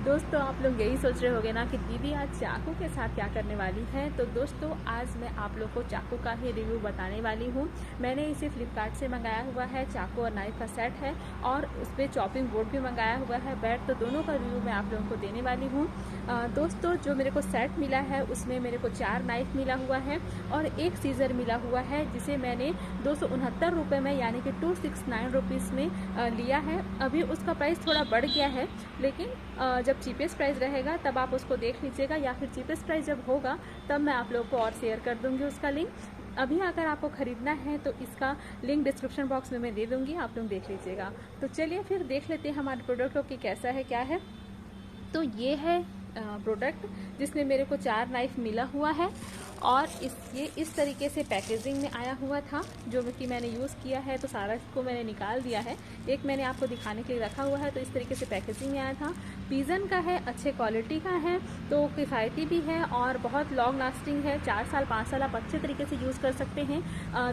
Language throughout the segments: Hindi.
दोस्तों आप लोग यही सोच रहे होंगे ना कि दीदी आज चाकू के साथ क्या करने वाली है। तो दोस्तों आज मैं आप लोग को चाकू का ही रिव्यू बताने वाली हूँ। मैंने इसे फ्लिपकार्ट से मंगाया हुआ है। चाकू और नाइफ का सेट है और उस पर चॉपिंग बोर्ड भी मंगाया हुआ है, बैट। तो दोनों का रिव्यू मैं आप लोगों को देने वाली हूँ। दोस्तों जो मेरे को सेट मिला है उसमें मेरे को 4 नाइफ मिला हुआ है और एक सीजर मिला हुआ है, जिसे मैंने 269 रुपये में यानी कि 269 रुपीज़ में लिया है। अभी उसका प्राइस थोड़ा बढ़ गया है, लेकिन जब चीपेस्ट प्राइस रहेगा तब आप उसको देख लीजिएगा, या फिर चीपेस्ट प्राइस जब होगा तब मैं आप लोगों को और शेयर कर दूंगी उसका लिंक। अभी अगर आपको ख़रीदना है तो इसका लिंक डिस्क्रिप्शन बॉक्स में मैं दे दूंगी, आप लोग देख लीजिएगा। तो चलिए फिर देख लेते हैं हमारे प्रोडक्ट को कि कैसा है क्या है। तो ये है प्रोडक्ट जिसमें मेरे को 4 नाइफ मिला हुआ है और ये इस तरीके से पैकेजिंग में आया हुआ था, जो कि मैंने यूज़ किया है। तो सारा इसको मैंने निकाल दिया है, एक मैंने आपको दिखाने के लिए रखा हुआ है। तो इस तरीके से पैकेजिंग में आया था। पिजन का है, अच्छे क्वालिटी का है, तो किफ़ायती भी है और बहुत लॉन्ग लास्टिंग है। 4 साल 5 साल आप अच्छे तरीके से यूज़ कर सकते हैं।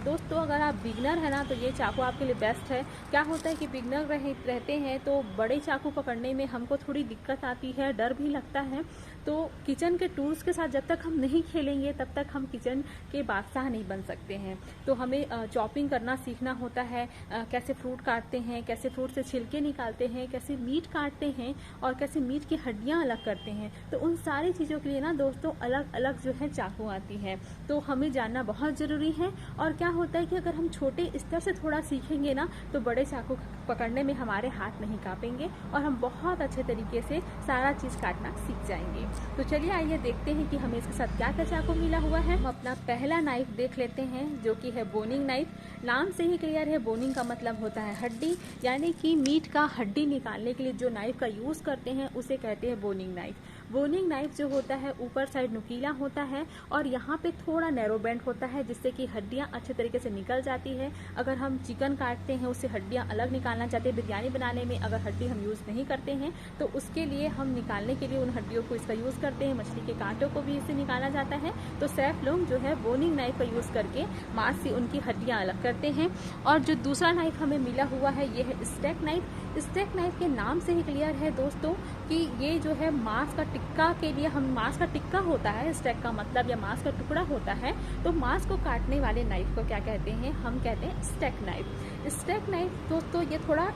दोस्तों अगर आप बिगनर है ना तो ये चाकू आपके लिए बेस्ट है। क्या होता है कि बिगनर रहते हैं तो बड़े चाकू पकड़ने में हमको थोड़ी दिक्कत आती है, डर भी लगता है। तो किचन के टूल्स के साथ जब तक हम नहीं खेलेंगे तब तक हम किचन के बादशाह नहीं बन सकते हैं। तो हमें चॉपिंग करना सीखना होता है, कैसे फ्रूट काटते हैं, कैसे फ्रूट से छिलके निकालते हैं, कैसे मीट काटते हैं और कैसे मीट की हड्डियां अलग करते हैं। तो उन सारी चीज़ों के लिए ना दोस्तों अलग अलग जो है चाकू आती है, तो हमें जानना बहुत ज़रूरी है। और क्या होता है कि अगर हम छोटे स्तर से थोड़ा सीखेंगे ना तो बड़े चाकू पकड़ने में हमारे हाथ नहीं कांपेंगे और हम बहुत अच्छे तरीके से सारा चीज़ काटना सीख जाएंगे। तो चलिए आइए देखते हैं कि हमें इसके साथ क्या क्या चाकू मिला हुआ है। हम अपना पहला नाइफ देख लेते हैं, जो कि है बोनिंग नाइफ। नाम से ही क्लियर है, बोनिंग का मतलब होता है हड्डी, यानी कि मीट का हड्डी निकालने के लिए जो नाइफ का यूज़ करते हैं उसे कहते हैं बोनिंग नाइफ। बोनिंग नाइफ जो होता है ऊपर साइड नुकीला होता है और यहाँ पे थोड़ा नैरो बेंड होता है, जिससे कि हड्डियाँ अच्छे तरीके से निकल जाती है। अगर हम चिकन काटते हैं उससे हड्डियाँ अलग निकालना चाहते हैं, बिरयानी बनाने में अगर हड्डी हम यूज़ नहीं करते हैं तो उसके लिए हम निकालने के लिए उन हड्डियों को इसका यूज़ करते हैं। मछली के कांटों को भी इससे निकाला जाता है। तो शेफ लोग जो है बोनिंग नाइफ का यूज़ करके मांस से उनकी हड्डियाँ अलग करते हैं। और जो दूसरा नाइफ हमें मिला हुआ है ये है स्टेक नाइफ। स्टेक नाइफ के नाम से ही क्लियर है दोस्तों कि ये जो है मांस का टिक्का के लिए, हम मांस का टिक्का होता है स्टेक का मतलब, या मांस का टुकड़ा होता है। तो मांस को काटने वाले नाइफ को क्या कहते हैं, हम कहते हैं स्टेक नाइफ। स्टेक नाइफ दोस्तों ये थोड़ा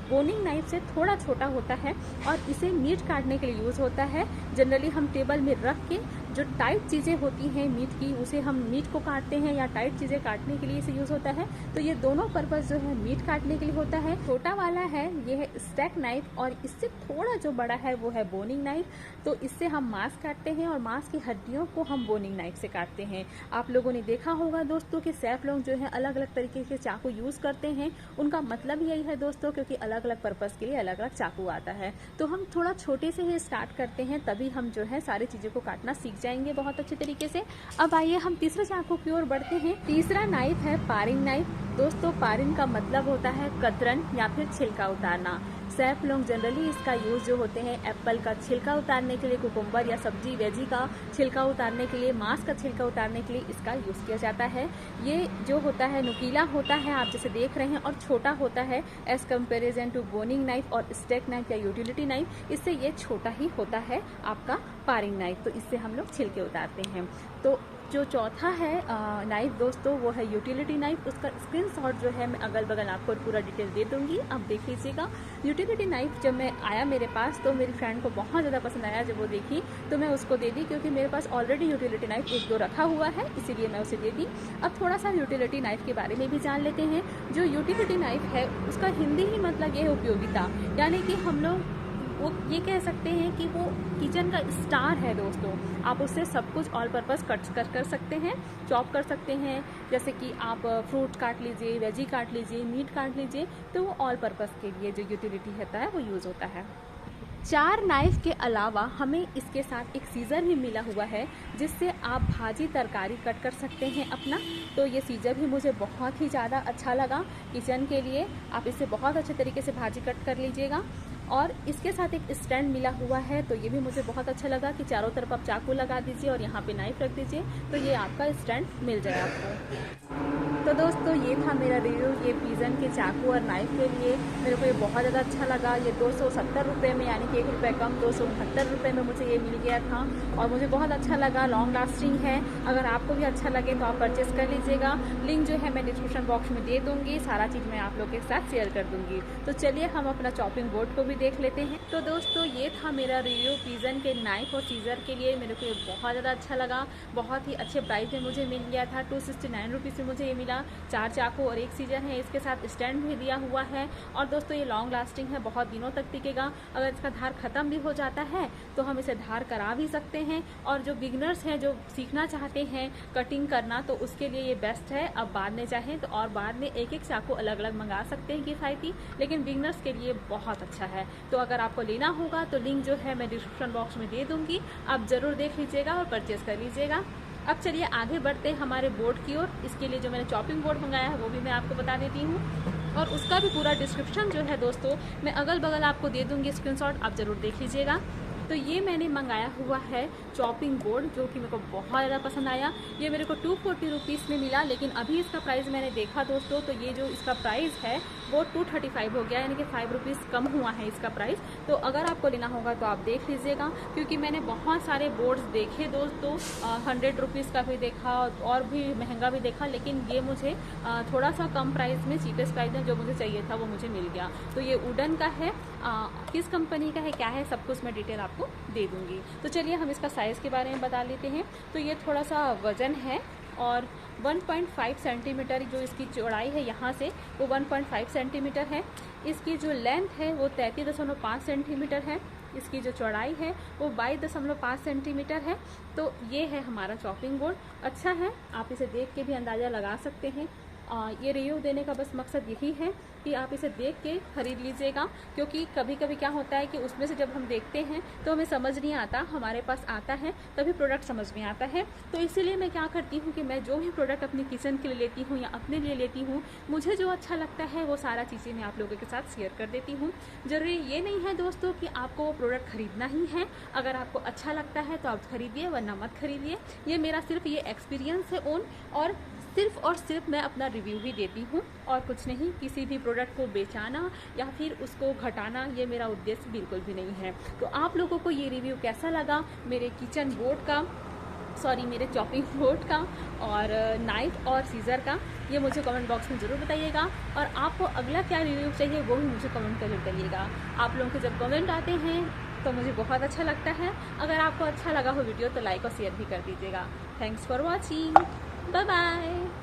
बोनिंग नाइफ से थोड़ा छोटा होता है और इसे मीट काटने के लिए यूज़ होता है। जनरली हम टेबल में रख के जो टाइट चीज़ें होती हैं मीट की, उसे हम मीट को काटते हैं या टाइट चीज़ें काटने के लिए इसे यूज़ होता है। तो ये दोनों पर्पज़ जो है मीट काटने के लिए होता है। छोटा वाला है ये है स्टेक नाइफ और इससे थोड़ा जो बड़ा है वो है बोनिंग नाइफ। तो इससे हम मांस काटते हैं और मांस की हड्डियों को हम बोनिंग नाइफ से काटते हैं। आप लोगों ने देखा होगा दोस्तों कि शेफ लोग जो है अलग अलग तरीके के चाकू यूज़ करते हैं। उनका मतलब यही है दोस्तों, क्योंकि अलग अलग पर्पज़ के लिए अलग अलग चाकू आता है। तो हम थोड़ा छोटे से ही स्टार्ट करते हैं, तभी हम जो है सारी चीज़ों को काटना सीख जाएंगे बहुत अच्छे तरीके से। अब आइए हम तीसरे चाकू की ओर बढ़ते हैं। तीसरा नाइफ है पारिंग नाइफ। दोस्तों पारिंग का मतलब होता है कतरन या फिर छिलका उतारना। शेफ लोग जनरली इसका यूज़ जो होते हैं एप्पल का छिलका उतारने के लिए, कुकुम्बर या सब्जी वेजी का छिलका उतारने के लिए, मांस का छिलका उतारने के लिए इसका यूज़ किया जाता है। ये जो होता है नुकीला होता है, आप जैसे देख रहे हैं, और छोटा होता है as comparison to boning knife और स्टेक नाइफ या यूटिलिटी नाइफ। इससे ये छोटा ही होता है आपका पारिंग नाइफ। तो इससे हम लोग छिलके उतारते हैं। तो जो चौथा है नाइफ दोस्तों वो है यूटिलिटी नाइफ। उसका स्क्रीनशॉट जो है मैं अगल बगल आपको पूरा डिटेल दे दूंगी, आप देख लीजिएगा। यूटिलिटी नाइफ जब मैं आया मेरे पास तो मेरी फ्रेंड को बहुत ज़्यादा पसंद आया। जब वो देखी तो मैं उसको दे दी, क्योंकि मेरे पास ऑलरेडी यूटिलिटी नाइफ 1-2 रखा हुआ है, इसीलिए मैं उसे दे दी। अब थोड़ा सा यूटिलिटी नाइफ के बारे में भी जान लेते हैं। जो यूटिलिटी नाइफ है उसका हिंदी ही मतलब ये है उपयोगिता, यानी कि हम लोग वो ये कह सकते हैं कि वो किचन का स्टार है दोस्तों। आप उससे सब कुछ ऑल पर्पज़ कट कर सकते हैं, चॉप कर सकते हैं। जैसे कि आप फ्रूट काट लीजिए, वेजी काट लीजिए, मीट काट लीजिए, तो वो ऑल पर्पज़ के लिए जो यूटिलिटी होता है वो यूज़ होता है। 4 नाइफ के अलावा हमें इसके साथ एक सीज़र भी मिला हुआ है, जिससे आप भाजी तरकारी कट कर सकते हैं अपना। तो ये सीज़र भी मुझे बहुत ही ज़्यादा अच्छा लगा किचन के लिए। आप इससे बहुत अच्छे तरीके से भाजी कट कर लीजिएगा। और इसके साथ एक स्टैंड मिला हुआ है, तो ये भी मुझे बहुत अच्छा लगा कि चारों तरफ आप चाकू लगा दीजिए और यहाँ पे नाइफ रख दीजिए, तो ये आपका स्टैंड मिल जाए आपको। तो दोस्तों ये था मेरा रिव्यू ये पिजन के चाकू और नाइफ के लिए। मेरे को ये बहुत ज़्यादा अच्छा लगा। ये 270 रुपये में, यानी कि 1 रुपये कम, 269 रुपये में मुझे ये मिल गया था और मुझे बहुत अच्छा लगा। लॉन्ग लास्टिंग है। अगर आपको भी अच्छा लगे तो आप परचेस कर लीजिएगा। लिंक जो है मैं डिस्क्रिप्शन बॉक्स में दे दूँगी। सारा चीज़ मैं आप लोग के साथ शेयर कर दूँगी। तो चलिए हम अपना चॉपिंग बोर्ड को भी देख लेते हैं। तो दोस्तों ये था मेरा रिव्यू पिजन के नाइफ और सीजर के लिए। मेरे को ये बहुत ज़्यादा अच्छा लगा। बहुत ही अच्छे प्राइस में मुझे मिल गया था। 269 रुपीज़ में मुझे ये मिला। 4 चाकू और 1 सीजर है। इसके साथ स्टैंड भी दिया हुआ है। और दोस्तों ये लॉन्ग लास्टिंग है, बहुत दिनों तक टिकेगा। अगर इसका धार ख़त्म भी हो जाता है तो हम इसे धार करा भी सकते हैं। और जो बिगनर्स हैं, जो सीखना चाहते हैं कटिंग करना, तो उसके लिए ये बेस्ट है। अब बाद में चाहें तो और बाद में एक एक चाकू अलग अलग मंगा सकते हैं किफ़ायती, लेकिन बिगनर्स के लिए बहुत अच्छा है। तो अगर आपको लेना होगा तो लिंक जो है मैं डिस्क्रिप्शन बॉक्स में दे दूँगी। आप ज़रूर देख लीजिएगा और परचेज़ कर लीजिएगा। अब चलिए आगे बढ़ते हैं हमारे बोर्ड की ओर। इसके लिए जो मैंने चॉपिंग बोर्ड मंगाया है वो भी मैं आपको बता देती हूँ और उसका भी पूरा डिस्क्रिप्शन जो है दोस्तों मैं अगल बगल आपको दे दूँगी स्क्रीनशॉट, आप ज़रूर देख लीजिएगा। तो ये मैंने मंगाया हुआ है चॉपिंग बोर्ड, जो कि मेरे को बहुत ज़्यादा पसंद आया। ये मेरे को 240 रुपीज़ में मिला, लेकिन अभी इसका प्राइस मैंने देखा दोस्तों तो ये जो इसका प्राइस है वो 235 हो गया, यानी कि 5 रुपीज़ कम हुआ है इसका प्राइस। तो अगर आपको लेना होगा तो आप देख लीजिएगा, क्योंकि मैंने बहुत सारे बोर्ड्स देखे दोस्तों। 100 रुपीज़ का भी देखा और भी महंगा भी देखा, लेकिन ये मुझे थोड़ा सा कम प्राइस में, चीपेस्ट प्राइस में जो मुझे चाहिए था वो मुझे मिल गया। तो ये वुडन का है, किस कंपनी का है, क्या है, सब कुछ मैं डिटेल आपको दे दूंगी। तो चलिए हम इसका साइज़ के बारे में बता लेते हैं। तो ये थोड़ा सा वज़न है और 1.5 सेंटीमीटर जो इसकी चौड़ाई है यहाँ से वो 1.5 सेंटीमीटर है। इसकी जो लेंथ है वो 33.5 सेंटीमीटर है। इसकी जो चौड़ाई है वो 22.5 सेंटीमीटर है। तो ये है हमारा चॉपिंग बोर्ड। अच्छा है, आप इसे देख के भी अंदाज़ा लगा सकते हैं। ये रिव्यू देने का बस मकसद यही है कि आप इसे देख के ख़रीद लीजिएगा, क्योंकि कभी कभी क्या होता है कि उसमें से जब हम देखते हैं तो हमें समझ नहीं आता, हमारे पास आता है तभी प्रोडक्ट समझ में आता है। तो इसीलिए मैं क्या करती हूँ कि मैं जो भी प्रोडक्ट अपनी किचन के लिए लेती हूँ या अपने लिए लेती हूँ, मुझे जो अच्छा लगता है वो सारा चीज़ें मैं आप लोगों के साथ शेयर कर देती हूँ। ज़रूरी ये नहीं है दोस्तों कि आपको वो प्रोडक्ट ख़रीदना ही है। अगर आपको अच्छा लगता है तो आप खरीदिए, वरना मत खरीदिए। ये मेरा सिर्फ ये एक्सपीरियंस है ओन, और सिर्फ मैं अपना रिव्यू ही देती हूँ और कुछ नहीं। किसी भी प्रोडक्ट को बेचाना या फिर उसको घटाना ये मेरा उद्देश्य बिल्कुल भी नहीं है। तो आप लोगों को ये रिव्यू कैसा लगा मेरे किचन बोर्ड का, मेरे चॉपिंग बोर्ड का और नाइफ और सीज़र का, ये मुझे कमेंट बॉक्स में ज़रूर बताइएगा। और आपको अगला क्या रिव्यू चाहिए वो भी मुझे कमेंट कर करिएगा। आप लोगों के जब कमेंट आते हैं तो मुझे बहुत अच्छा लगता है। अगर आपको अच्छा लगा हो वीडियो तो लाइक और शेयर भी कर दीजिएगा। Thanks for watching, bye bye.